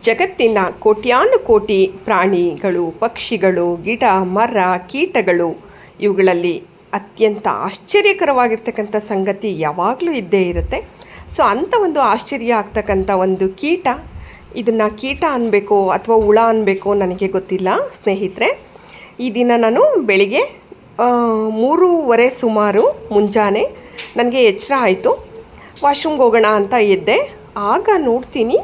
ಜಗತ್ತಿನ ಕೋಟ್ಯಾನುಕೋಟಿ ಪ್ರಾಣಿಗಳು, ಪಕ್ಷಿಗಳು, ಗಿಡ, ಮರ, ಕೀಟಗಳು ಇವುಗಳಲ್ಲಿ ಅತ್ಯಂತ ಆಶ್ಚರ್ಯಕರವಾಗಿರ್ತಕ್ಕಂಥ ಸಂಗತಿ ಯಾವಾಗಲೂ ಇದ್ದೇ ಇರುತ್ತೆ. ಸೊ ಅಂಥ ಒಂದು ಆಶ್ಚರ್ಯ ಆಗ್ತಕ್ಕಂಥ ಒಂದು ಕೀಟ, ಇದನ್ನು ಕೀಟ ಅನ್ನಬೇಕೋ ಅಥವಾ ಹುಳ ಅನ್ನಬೇಕೋ ನನಗೆ ಗೊತ್ತಿಲ್ಲ ಸ್ನೇಹಿತರೆ. ಈ ದಿನ ನಾನು ಬೆಳಿಗ್ಗೆ 3:30 ಸುಮಾರು ಮುಂಜಾನೆ ನನಗೆ ಎಚ್ಚರ ಆಯಿತು. ವಾಶ್ರೂಮ್ಗೆ ಹೋಗೋಣ ಅಂತ ಎದ್ದೆ. ಆಗ ನೋಡ್ತೀನಿ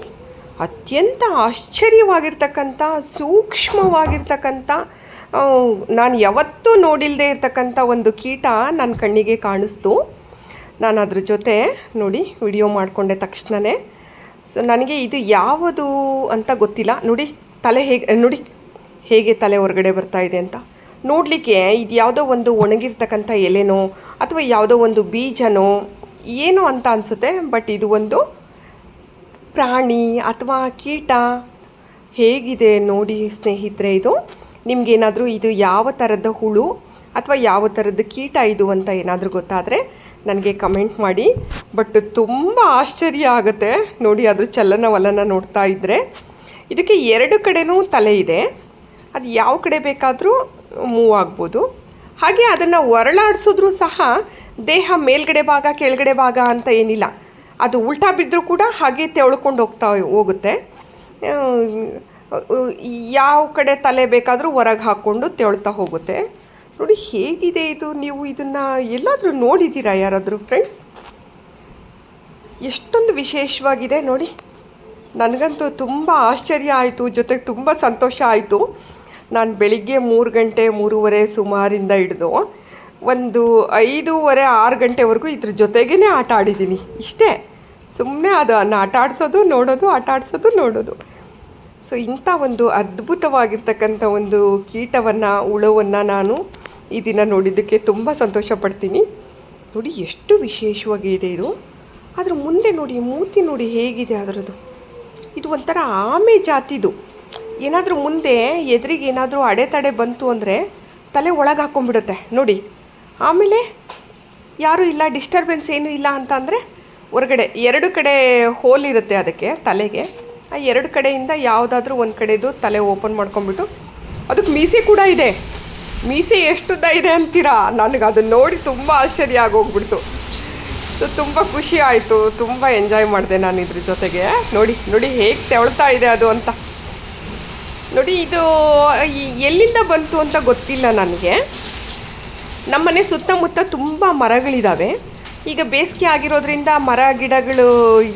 ಅತ್ಯಂತ ಆಶ್ಚರ್ಯವಾಗಿರ್ತಕ್ಕಂಥ, ಸೂಕ್ಷ್ಮವಾಗಿರ್ತಕ್ಕಂಥ, ನಾನು ಯಾವತ್ತೂ ನೋಡಿಲ್ಲದೆ ಇರ್ತಕ್ಕಂಥ ಒಂದು ಕೀಟ ನನ್ನ ಕಣ್ಣಿಗೆ ಕಾಣಿಸ್ತು. ನಾನು ಅದ್ರ ಜೊತೆ ನೋಡಿ ವಿಡಿಯೋ ಮಾಡಿಕೊಂಡೆ ತಕ್ಷಣವೇ. ಸೊ ನನಗೆ ಇದು ಯಾವುದು ಅಂತ ಗೊತ್ತಿಲ್ಲ. ನೋಡಿ ತಲೆ ಹೇಗೆ ತಲೆ ಹೊರಗಡೆ ಬರ್ತಾಯಿದೆ ಅಂತ ನೋಡಲಿಕ್ಕೆ ಇದು ಯಾವುದೋ ಒಂದು ಒಣಗಿರ್ತಕ್ಕಂಥ ಎಲೆನೋ ಅಥವಾ ಯಾವುದೋ ಒಂದು ಬೀಜನೋ ಏನೋ ಅಂತ ಅನಿಸುತ್ತೆ. ಬಟ್ ಇದು ಒಂದು ಪ್ರಾಣಿ ಅಥವಾ ಕೀಟ ಹೇಗಿದೆ ನೋಡಿ ಸ್ನೇಹಿತರೆ. ಇದು ನಿಮಗೇನಾದರೂ ಇದು ಯಾವ ಥರದ ಹುಳು ಅಥವಾ ಯಾವ ಥರದ ಕೀಟ ಇದು ಅಂತ ಏನಾದರೂ ಗೊತ್ತಾದರೆ ನನಗೆ ಕಮೆಂಟ್ ಮಾಡಿ. ಬಟ್ ತುಂಬ ಆಶ್ಚರ್ಯ ಆಗುತ್ತೆ ನೋಡಿ ಅದ್ರ ಚಲನವಲನ ನೋಡ್ತಾ ಇದ್ದರೆ. ಇದಕ್ಕೆ 2 ಕಡೆನೂ ತಲೆ ಇದೆ. ಅದು ಯಾವ ಕಡೆ ಬೇಕಾದರೂ ಮೂವ್ ಆಗ್ಬೋದು. ಹಾಗೆ ಅದನ್ನು ಹೊರಳಾಡಿಸಿದ್ರೂ ಸಹ ದೇಹ ಮೇಲ್ಗಡೆ ಭಾಗ ಕೆಳಗಡೆ ಭಾಗ ಅಂತ ಏನಿಲ್ಲ, ಅದು ಉಲ್ಟಾ ಬಿದ್ದರೂ ಕೂಡ ಹಾಗೆ ತೆವಳ್ಕೊಂಡು ಹೋಗುತ್ತೆ. ಯಾವ ಕಡೆ ತಲೆ ಬೇಕಾದರೂ ಹೊರಗೆ ಹಾಕ್ಕೊಂಡು ತೆವಳ್ತಾ ಹೋಗುತ್ತೆ. ನೋಡಿ ಹೇಗಿದೆ ಇದು. ನೀವು ಇದನ್ನು ಎಲ್ಲಾದರೂ ನೋಡಿದ್ದೀರಾ ಯಾರಾದರೂ ಫ್ರೆಂಡ್ಸ್? ಎಷ್ಟೊಂದು ವಿಶೇಷವಾಗಿದೆ ನೋಡಿ. ನನಗಂತೂ ತುಂಬ ಆಶ್ಚರ್ಯ ಆಯಿತು, ಜೊತೆಗೆ ತುಂಬ ಸಂತೋಷ ಆಯಿತು. ನಾನು ಬೆಳಿಗ್ಗೆ 3 ಗಂಟೆ 3:30 ಸುಮಾರಿಂದ ಹಿಡಿದು ಒಂದು 5:30 6 ಗಂಟೆವರೆಗೂ ಇದ್ರ ಜೊತೆಗೇ ಆಟ ಆಡಿದ್ದೀನಿ. ಇಷ್ಟೇ, ಸುಮ್ಮನೆ ಅದನ್ನು ಆಟ ಆಡಿಸೋದು ನೋಡೋದು, ಆಟ ಆಡಿಸೋದು ನೋಡೋದು. ಸೊ ಇಂಥ ಒಂದು ಅದ್ಭುತವಾಗಿರ್ತಕ್ಕಂಥ ಒಂದು ಕೀಟವನ್ನು, ಹುಳವನ್ನು ನಾನು ಈ ದಿನ ನೋಡಿದ್ದಕ್ಕೆ ತುಂಬ ಸಂತೋಷ ಪಡ್ತೀನಿ. ನೋಡಿ ಎಷ್ಟು ವಿಶೇಷವಾಗಿದೆ ಇದು. ಅದ್ರ ಮುಂದೆ ನೋಡಿ ಮೂತಿ ನೋಡಿ ಹೇಗಿದೆ ಅದರದ್ದು. ಇದು ಒಂಥರ ಆಮೆ ಜಾತಿದು. ಏನಾದರೂ ಮುಂದೆ ಎದುರಿಗೆ ಏನಾದರೂ ಅಡೆತಡೆ ಬಂತು ಅಂದರೆ ತಲೆ ಒಳಗೆ ಹಾಕ್ಕೊಂಡ್ಬಿಡುತ್ತೆ ನೋಡಿ. ಆಮೇಲೆ ಯಾರೂ ಇಲ್ಲ, ಡಿಸ್ಟರ್ಬೆನ್ಸ್ ಏನೂ ಇಲ್ಲ ಅಂತ ಅಂದರೆ ಹೊರಗಡೆ 2 ಕಡೆ ಹೋಲ್ ಇರುತ್ತೆ ಅದಕ್ಕೆ ತಲೆಗೆ. ಆ 2 ಕಡೆಯಿಂದ ಯಾವುದಾದ್ರೂ ಒಂದು ಕಡೆದು ತಲೆ ಓಪನ್ ಮಾಡ್ಕೊಂಬಿಟ್ಟು, ಅದಕ್ಕೆ ಮೀಸೆ ಕೂಡ ಇದೆ. ಮೀಸೆ ಎಷ್ಟುದ್ದ ಇದೆ ಅಂತೀರಾ? ನನಗೆ ಅದನ್ನು ನೋಡಿ ತುಂಬ ಆಶ್ಚರ್ಯ ಆಗೋಗ್ಬಿಡ್ತು. ಸೊ ತುಂಬ ಖುಷಿ ಆಯಿತು, ತುಂಬ ಎಂಜಾಯ್ ಮಾಡಿದೆ ನಾನು ಇದ್ರ ಜೊತೆಗೆ. ನೋಡಿ ಹೇಗೆ ತೆವಳ್ತಾ ಇದೆ ಅದು ಅಂತ ನೋಡಿ. ಇದು ಎಲ್ಲಿಂದ ಬಂತು ಅಂತ ಗೊತ್ತಿಲ್ಲ ನನಗೆ. ನಮ್ಮನೆ ಸುತ್ತಮುತ್ತ ತುಂಬ ಮರಗಳಿದ್ದಾವೆ. ಈಗ ಬೇಸಿಗೆ ಆಗಿರೋದ್ರಿಂದ ಮರ ಗಿಡಗಳು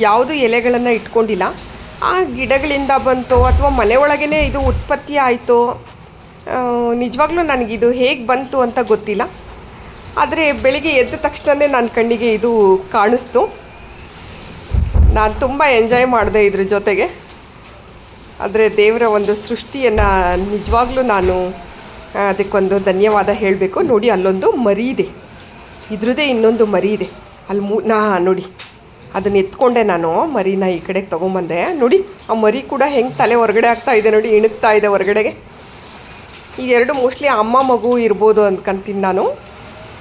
ಯಾವುದು ಎಲೆಗಳನ್ನು ಇಟ್ಕೊಂಡಿಲ್ಲ. ಆ ಗಿಡಗಳಿಂದ ಬಂತು ಅಥವಾ ಮನೆ ಒಳಗೇ ಇದು ಉತ್ಪತ್ತಿ ಆಯಿತು, ನಿಜವಾಗ್ಲೂ ನನಗಿದು ಹೇಗೆ ಬಂತು ಅಂತ ಗೊತ್ತಿಲ್ಲ. ಆದರೆ ಬೆಳಿಗ್ಗೆ ಎದ್ದ ತಕ್ಷಣವೇ ನನ್ನ ಕಣ್ಣಿಗೆ ಇದು ಕಾಣಿಸ್ತು. ನಾನು ತುಂಬ ಎಂಜಾಯ್ ಮಾಡಿದೆ ಇದ್ರ ಜೊತೆಗೆ. ಆದರೆ ದೇವರ ಒಂದು ಸೃಷ್ಟಿಯನ್ನು ನಿಜವಾಗ್ಲೂ ನಾನು ಅದಕ್ಕೊಂದು ಧನ್ಯವಾದ ಹೇಳಬೇಕು. ನೋಡಿ ಅಲ್ಲೊಂದು ಮರಿ ಇದೆ, ಇದ್ರದ್ದೇ ಇನ್ನೊಂದು ಮರಿ ಇದೆ ಅಲ್ಲಿ. ನೋಡಿ ಅದನ್ನು ಎತ್ಕೊಂಡೆ ನಾನು, ಮರಿನ ಈ ಕಡೆಗೆ ತೊಗೊಂಬಂದೆ. ನೋಡಿ ಆ ಮರಿ ಕೂಡ ಹೆಂಗೆ ತಲೆ ಹೊರಗಡೆ ಆಗ್ತಾ ಇದೆ ನೋಡಿ, ಇಣುಕ್ತಾ ಇದೆ ಹೊರಗಡೆಗೆ. ಇದೆರಡು ಮೋಸ್ಟ್ಲಿ ಅಮ್ಮ ಮಗು ಇರ್ಬೋದು ಅಂದ್ಕೊಂತೀನಿ ನಾನು.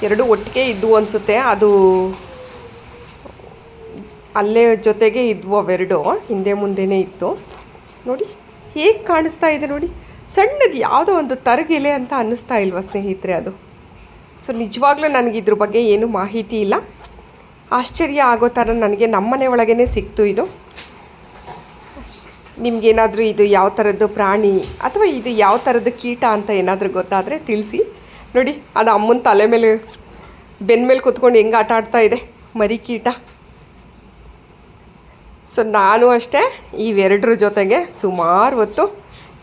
2 ಒಟ್ಟಿಗೆ ಇದ್ವು ಅನಿಸುತ್ತೆ. ಅದು ಅಲ್ಲೇ ಜೊತೆಗೆ ಇದ್ವು ಅವೆರಡು, ಹಿಂದೆ ಮುಂದೆನೇ ಇತ್ತು. ನೋಡಿ ಹೇಗೆ ಕಾಣಿಸ್ತಾ ಇದೆ ನೋಡಿ. ಸಣ್ಣದು ಯಾವುದೋ ಒಂದು ತರಗೆಲೆ ಅಂತ ಅನ್ನಿಸ್ತಾ ಇಲ್ವಾ ಸ್ನೇಹಿತರೆ ಅದು. ಸೊ ನಿಜವಾಗ್ಲೂ ನನಗೆ ಇದ್ರ ಬಗ್ಗೆ ಏನೂ ಮಾಹಿತಿ ಇಲ್ಲ. ಆಶ್ಚರ್ಯ ಆಗೋ ಥರ ನನಗೆ ನಮ್ಮನೆ ಒಳಗೇ ಸಿಕ್ತು ಇದು. ನಿಮಗೇನಾದರೂ ಇದು ಯಾವ ಥರದ್ದು ಪ್ರಾಣಿ ಅಥವಾ ಇದು ಯಾವ ಥರದ ಕೀಟ ಅಂತ ಏನಾದರೂ ಗೊತ್ತಾದರೆ ತಿಳಿಸಿ. ನೋಡಿ ಅದು ಅಮ್ಮನ ತಲೆ ಮೇಲೆ ಬೆನ್ನ ಮೇಲೆ ಕೂತ್ಕೊಂಡು ಹೆಂಗೆ ಆಟ ಆಡ್ತಾ ಇದೆ ಮರಿ ಕೀಟ. ಸೊ ನಾನು ಅಷ್ಟೇ ಇವೆರಡರ ಜೊತೆಗೆ ಸುಮಾರು ಹೊತ್ತು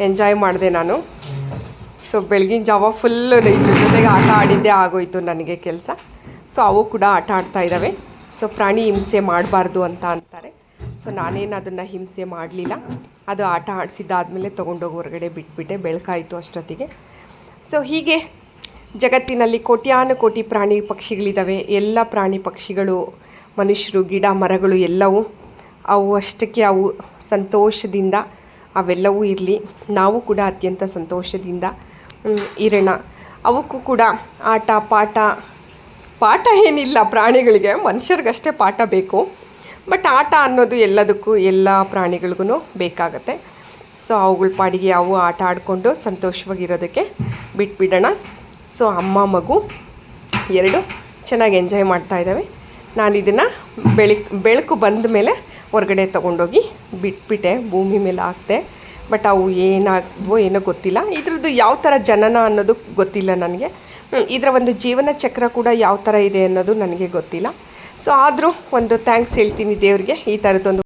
ಎಂಜಾಯ್ ಮಾಡಿದೆ ನಾನು. ಸೊ ಬೆಳಗಿನ ಜಾವ ಫುಲ್ಲು ಇದ್ರ ಜೊತೆಗೆ ಆಟ ಆಡಿದ್ದೇ ಆಗೋಯ್ತು ನನಗೆ ಕೆಲಸ. ಸೊ ಅವು ಕೂಡ ಆಟ ಆಡ್ತಾ ಇದ್ದಾವೆ. ಸೊ ಪ್ರಾಣಿ ಹಿಂಸೆ ಮಾಡಬಾರ್ದು ಅಂತ ಅಂತಾರೆ. ಸೊ ನಾನೇನು ಅದನ್ನು ಹಿಂಸೆ ಮಾಡಲಿಲ್ಲ. ಅದು ಆಟ ಆಡಿಸಿದ್ದಾದಮೇಲೆ ತೊಗೊಂಡೋಗಿ ಹೊರಗಡೆ ಬಿಟ್ಬಿಟ್ಟೆ, ಬೆಳಕಾಯಿತು ಅಷ್ಟೊತ್ತಿಗೆ. ಸೊ ಹೀಗೆ ಜಗತ್ತಿನಲ್ಲಿ ಕೋಟ್ಯಾನುಕೋಟಿ ಪ್ರಾಣಿ ಪಕ್ಷಿಗಳಿದ್ದಾವೆ. ಎಲ್ಲ ಪ್ರಾಣಿ ಪಕ್ಷಿಗಳು, ಮನುಷ್ಯರು, ಗಿಡ ಮರಗಳು ಎಲ್ಲವೂ ಅವು ಅಷ್ಟಕ್ಕೆ ಅವು ಸಂತೋಷದಿಂದ ಅವೆಲ್ಲವೂ ಇರಲಿ. ನಾವು ಕೂಡ ಅತ್ಯಂತ ಸಂತೋಷದಿಂದ ಇರೋಣ. ಅವಕ್ಕೂ ಕೂಡ ಆಟ ಪಾಠ ಏನಿಲ್ಲ ಪ್ರಾಣಿಗಳಿಗೆ, ಮನುಷ್ಯರಿಗಷ್ಟೇ ಪಾಠ ಬೇಕು. ಬಟ್ ಆಟ ಅನ್ನೋದು ಎಲ್ಲದಕ್ಕೂ ಎಲ್ಲ ಪ್ರಾಣಿಗಳಿಗೂ ಬೇಕಾಗತ್ತೆ. ಸೊ ಅವುಗಳ ಪಾಡಿಗೆ ಅವು ಆಟ ಆಡಿಕೊಂಡು ಸಂತೋಷವಾಗಿರೋದಕ್ಕೆ ಬಿಟ್ಬಿಡೋಣ. ಸೊ ಅಮ್ಮ ಮಗು ಎರಡು ಚೆನ್ನಾಗಿ ಎಂಜಾಯ್ ಮಾಡ್ತಾ ಇದ್ದಾವೆ. ನಾನು ಇದನ್ನು ಬೆಳಕು ಬಂದ ಮೇಲೆ ಹೊರಗಡೆ ತೊಗೊಂಡೋಗಿ ಬಿಟ್ಬಿಟ್ಟೆ, ಭೂಮಿ ಮೇಲೆ ಹಾಕ್ತೆ. ಬಟ್ ಅವು ಏನಾಗ್ವೋ ಏನೋ ಗೊತ್ತಿಲ್ಲ. ಇದ್ರದ್ದು ಯಾವ ಥರ ಜನನ ಅನ್ನೋದು ಗೊತ್ತಿಲ್ಲ ನನಗೆ. ಇದರ ಒಂದು ಜೀವನ ಚಕ್ರ ಕೂಡ ಯಾವ ಥರ ಇದೆ ಅನ್ನೋದು ನನಗೆ ಗೊತ್ತಿಲ್ಲ. ಸೊ ಆದರೂ ಒಂದು ಥ್ಯಾಂಕ್ಸ್ ಹೇಳ್ತೀನಿ ದೇವರಿಗೆ, ಈ ಥರದ್ದೊಂದು